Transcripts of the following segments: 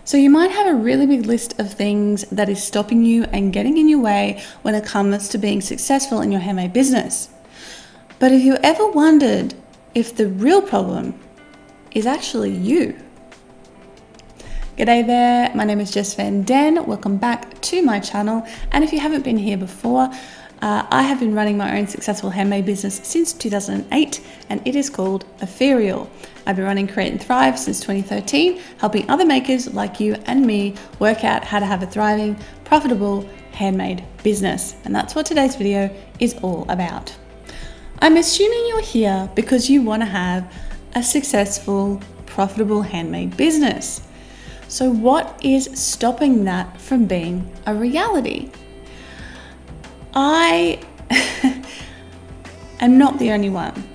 So you might have a really big list of things that is stopping you and getting in your way when it comes to being successful in your handmade business. But have you ever wondered if the real problem is actually you? G'day there, my name is Jess Van Den. Welcome back to my channel. And if you haven't been here before, I have been running my own successful handmade business since 2008, and it is called Ethereal. I've been running Create and Thrive since 2013, helping other makers like you and me work out how to have a thriving, profitable handmade business. And that's what today's video is all about. I'm assuming you're here because you want to have a successful, profitable handmade business. So what is stopping that from being a reality? I am not the only one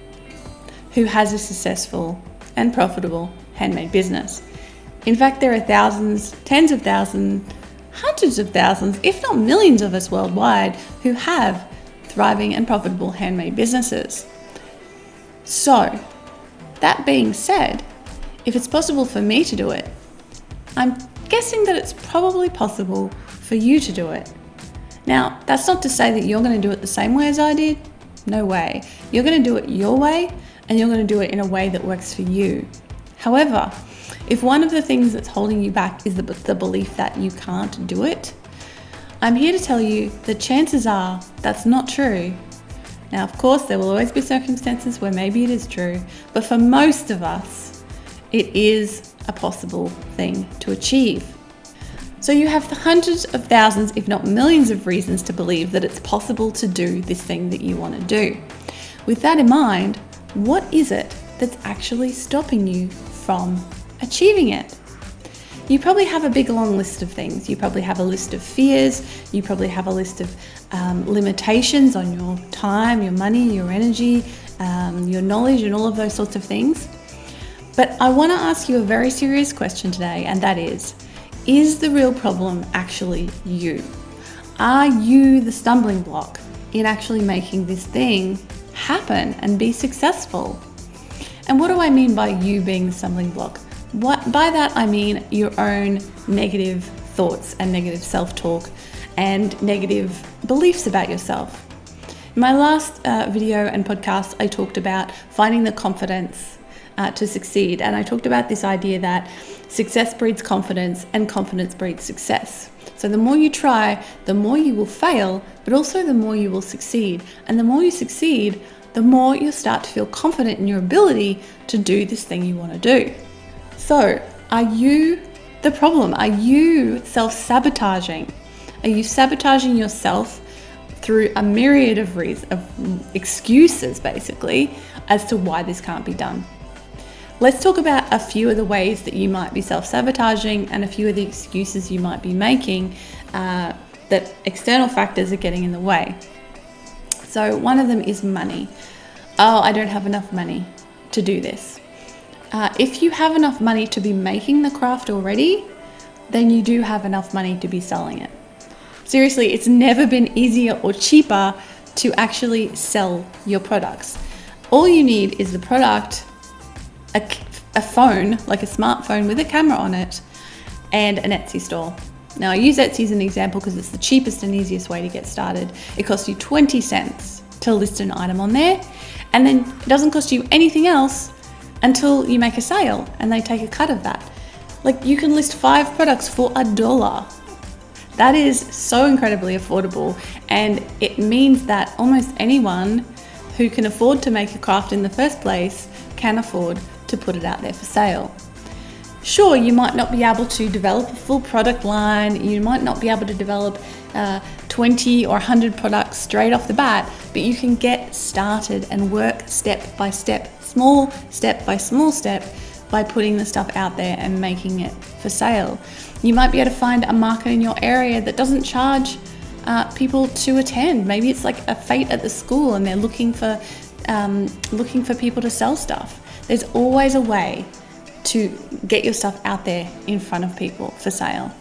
who has a successful and profitable handmade business. In fact, there are thousands, tens of thousands, hundreds of thousands, if not millions of us worldwide who have thriving and profitable handmade businesses. So, that being said, if it's possible for me to do it, I'm guessing that it's probably possible for you to do it. Now, that's not to say that you're going to do it the same way as I did. No way. You're going to do it your way, and you're going to do it in a way that works for you. However, if one of the things that's holding you back is the belief that you can't do it, I'm here to tell you that chances are that's not true. Now, of course, there will always be circumstances where maybe it is true, but for most of us, it is a possible thing to achieve. So you have hundreds of thousands, if not millions of reasons to believe that it's possible to do this thing that you want to do. With that in mind, what is it that's actually stopping you from achieving it? You probably have a big long list of things. You probably have a list of fears. You probably have a list of limitations on your time, your money, your energy, your knowledge, and all of those sorts of things. But I want to ask you a very serious question today, and that is the real problem actually you? Are you the stumbling block in actually making this thing happen and be successful? And what do I mean by you being the stumbling block? By that I mean your own negative thoughts and negative self-talk and negative beliefs about yourself. In my last video and podcast, I talked about finding the confidence to succeed. And I talked about this idea that success breeds confidence and confidence breeds success. So the more you try, the more you will fail, but also the more you will succeed. And the more you succeed, the more you'll start to feel confident in your ability to do this thing you want to do. So are you the problem? Are you self-sabotaging? Are you sabotaging yourself through a myriad of excuses, basically, as to why this can't be done? Let's talk about a few of the ways that you might be self-sabotaging and a few of the excuses you might be making that external factors are getting in the way. So one of them is money. Oh, I don't have enough money to do this. If you have enough money to be making the craft already, then you do have enough money to be selling it. Seriously, it's never been easier or cheaper to actually sell your products. All you need is the product, a phone, like a smartphone with a camera on it, and an Etsy store. Now I use Etsy as an example because it's the cheapest and easiest way to get started. It costs you 20 cents to list an item on there, and then it doesn't cost you anything else until you make a sale and they take a cut of that. Like, you can list 5 products for $1. That is so incredibly affordable, and it means that almost anyone who can afford to make a craft in the first place can afford to put it out there for sale. Sure, you might not be able to develop a full product line, you might not be able to develop 20 or 100 products straight off the bat, but you can get started and work step by step, step by small step, by putting the stuff out there and making it for sale. You might be able to find a market in your area that doesn't charge people to attend. Maybe it's like a fete at the school and they're looking for people to sell stuff. There's always a way to get your stuff out there in front of people for sale.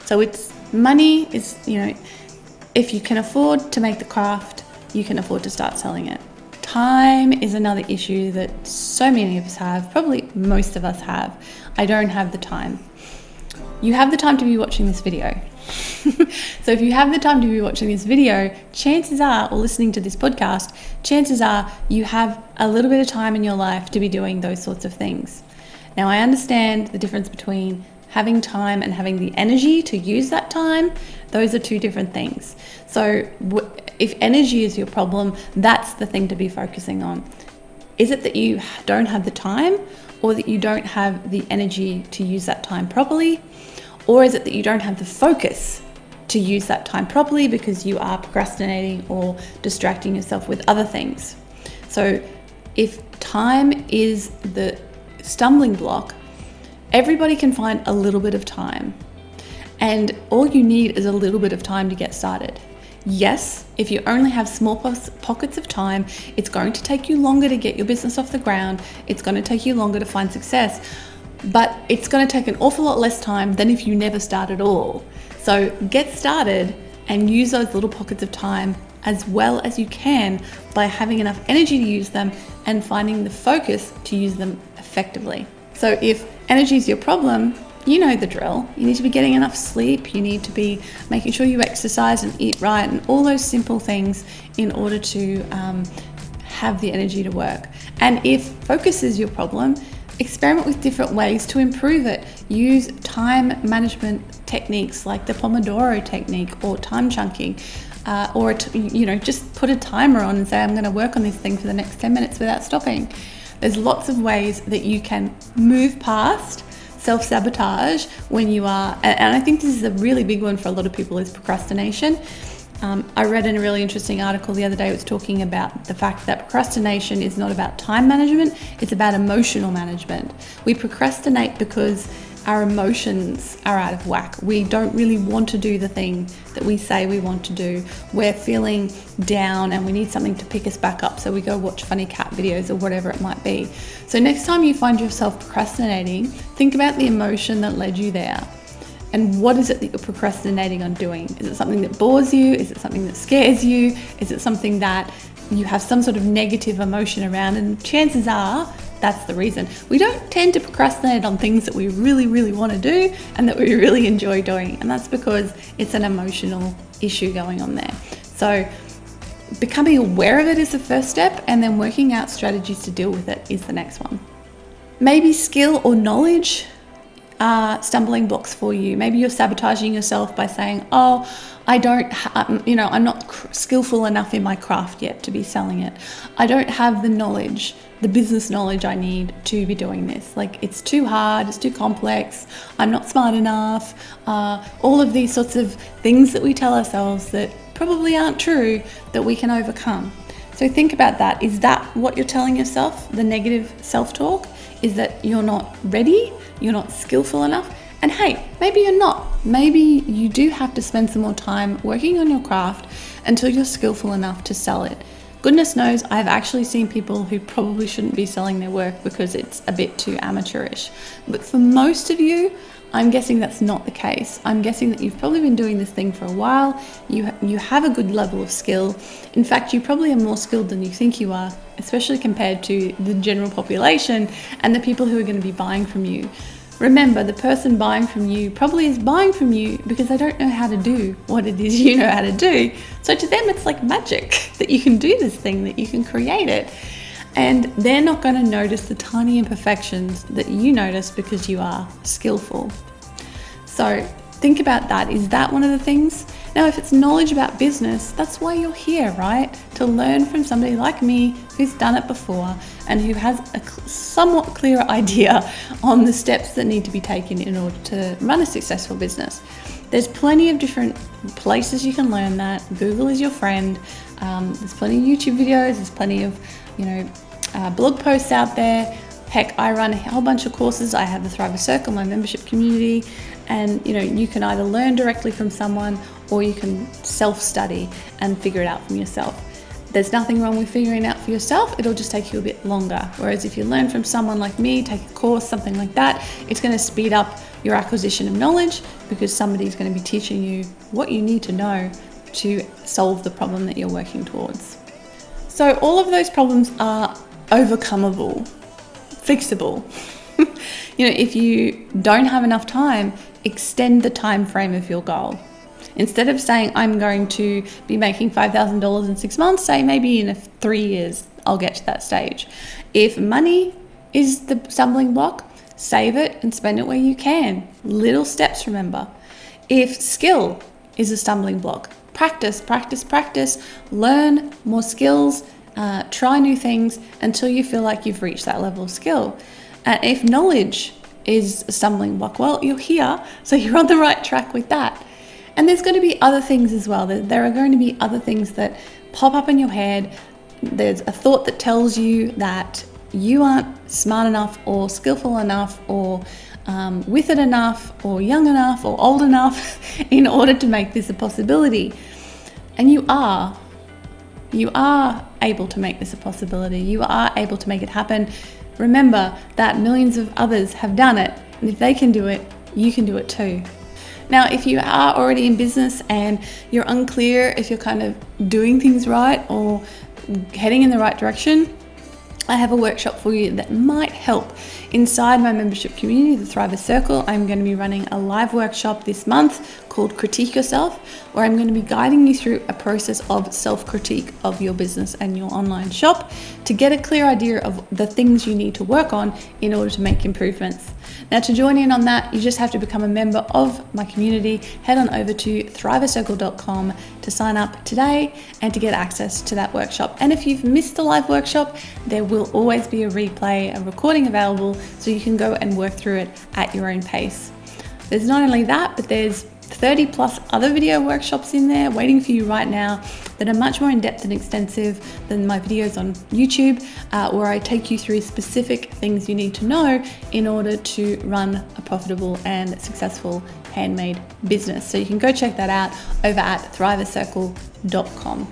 So it's money is, if you can afford to make the craft, you can afford to start selling it. Time is another issue that so many of us have, probably most of us have. I don't have the time. you have the time to be watching this video. So if you have the time to be watching this video, chances are, or listening to this podcast, chances are you have a little bit of time in your life to be doing those sorts of things. Now, I understand the difference between having time and having the energy to use that time. Those are two different things. So if energy is your problem, that's the thing to be focusing on. Is it that you don't have the time, or that you don't have the energy to use that time properly? Or is it that you don't have the focus to use that time properly because you are procrastinating or distracting yourself with other things? So if time is the stumbling block, everybody can find a little bit of time. And all you need is a little bit of time to get started. Yes, if you only have small pockets of time, it's going to take you longer to get your business off the ground. It's going to take you longer to find success. But it's going to take an awful lot less time than if you never start at all. So get started and use those little pockets of time as well as you can by having enough energy to use them and finding the focus to use them effectively. So if energy is your problem, you know the drill. You need to be getting enough sleep. You need to be making sure you exercise and eat right and all those simple things in order to have the energy to work. And if focus is your problem, experiment with different ways to improve it. Use time management techniques like the Pomodoro technique or time chunking, or just put a timer on and say, I'm going to work on this thing for the next 10 minutes without stopping. There's lots of ways that you can move past self-sabotage when you are, and I think this is a really big one for a lot of people, is procrastination. I read in a really interesting article the other day. It was talking about the fact that procrastination is not about time management, it's about emotional management. We procrastinate because our emotions are out of whack. We don't really want to do the thing that we say we want to do. We're feeling down and we need something to pick us back up, so we go watch funny cat videos or whatever it might be. So next time you find yourself procrastinating, think about the emotion that led you there. And what is it that you're procrastinating on doing? Is it something that bores you? Is it something that scares you? Is it something that you have some sort of negative emotion around? And chances are that's the reason. We don't tend to procrastinate on things that we really, really want to do and that we really enjoy doing. And that's because it's an emotional issue going on there. So becoming aware of it is the first step, and then working out strategies to deal with it is the next one. Maybe skill or knowledge are stumbling blocks for you. Maybe you're sabotaging yourself by saying, oh, I'm not skillful enough in my craft yet to be selling it. I don't have the knowledge, the business knowledge I need to be doing this. Like, it's too hard, it's too complex, I'm not smart enough. All of these sorts of things that we tell ourselves that probably aren't true, that we can overcome. So think about that. Is that what you're telling yourself? The negative self-talk is that you're not ready, you're not skillful enough. And hey, maybe you're not. Maybe you do have to spend some more time working on your craft until you're skillful enough to sell it. Goodness knows, I've actually seen people who probably shouldn't be selling their work because it's a bit too amateurish. But for most of you, I'm guessing that's not the case. I'm guessing that you've probably been doing this thing for a while. You have a good level of skill. In fact, you probably are more skilled than you think you are, especially compared to the general population and the people who are going to be buying from you. Remember, the person buying from you probably is buying from you because they don't know how to do what it is you know how to do. So to them, it's like magic that you can do this thing, that you can create it. And they're not going to notice the tiny imperfections that you notice because you are skillful. So think about that. Is that one of the things? Now, if it's knowledge about business, that's why you're here, right? To learn from somebody like me who's done it before and who has a somewhat clearer idea on the steps that need to be taken in order to run a successful business. There's plenty of different places you can learn that. Google is your friend. There's plenty of YouTube videos. There's plenty of, blog posts out there. Heck, I run a whole bunch of courses. I have the Thriver Circle, my membership community, and you can either learn directly from someone or you can self-study and figure it out from yourself. There's nothing wrong with figuring it out for yourself. It'll just take you a bit longer. Whereas if you learn from someone like me, take a course, something like that, it's going to speed up your acquisition of knowledge because somebody's going to be teaching you what you need to know to solve the problem that you're working towards. So all of those problems are overcomable, fixable. If you don't have enough time, extend the time frame of your goal. Instead of saying, I'm going to be making $5,000 in 6 months, say maybe in 3 years, I'll get to that stage. If money is the stumbling block, save it and spend it where you can. Little steps, remember. If skill is a stumbling block, practice, learn more skills, try new things until you feel like you've reached that level of skill. And if knowledge is a stumbling block, well, you're here, so you're on the right track with that. And there's going to be other things as well. There are going to be other things that pop up in your head. There's a thought that tells you that you aren't smart enough or skillful enough or with it enough or young enough or old enough in order to make this a possibility. And you are able to make this a possibility. You are able to make it happen. Remember that millions of others have done it. And if they can do it, you can do it too. Now, if you are already in business and you're unclear if you're kind of doing things right or heading in the right direction, I have a workshop for you that might help. Inside my membership community, the Thriver Circle, I'm going to be running a live workshop this month called Critique Yourself, where I'm going to be guiding you through a process of self-critique of your business and your online shop to get a clear idea of the things you need to work on in order to make improvements. Now, to join in on that, you just have to become a member of my community. Head on over to thrivercircle.com to sign up today and to get access to that workshop. And if you've missed the live workshop, there will always be a replay, a recording available, so you can go and work through it at your own pace. There's not only that, but there's 30 plus other video workshops in there waiting for you right now that are much more in-depth and extensive than my videos on YouTube, where I take you through specific things you need to know in order to run a profitable and successful handmade business. So you can go check that out over at thrivercircle.com.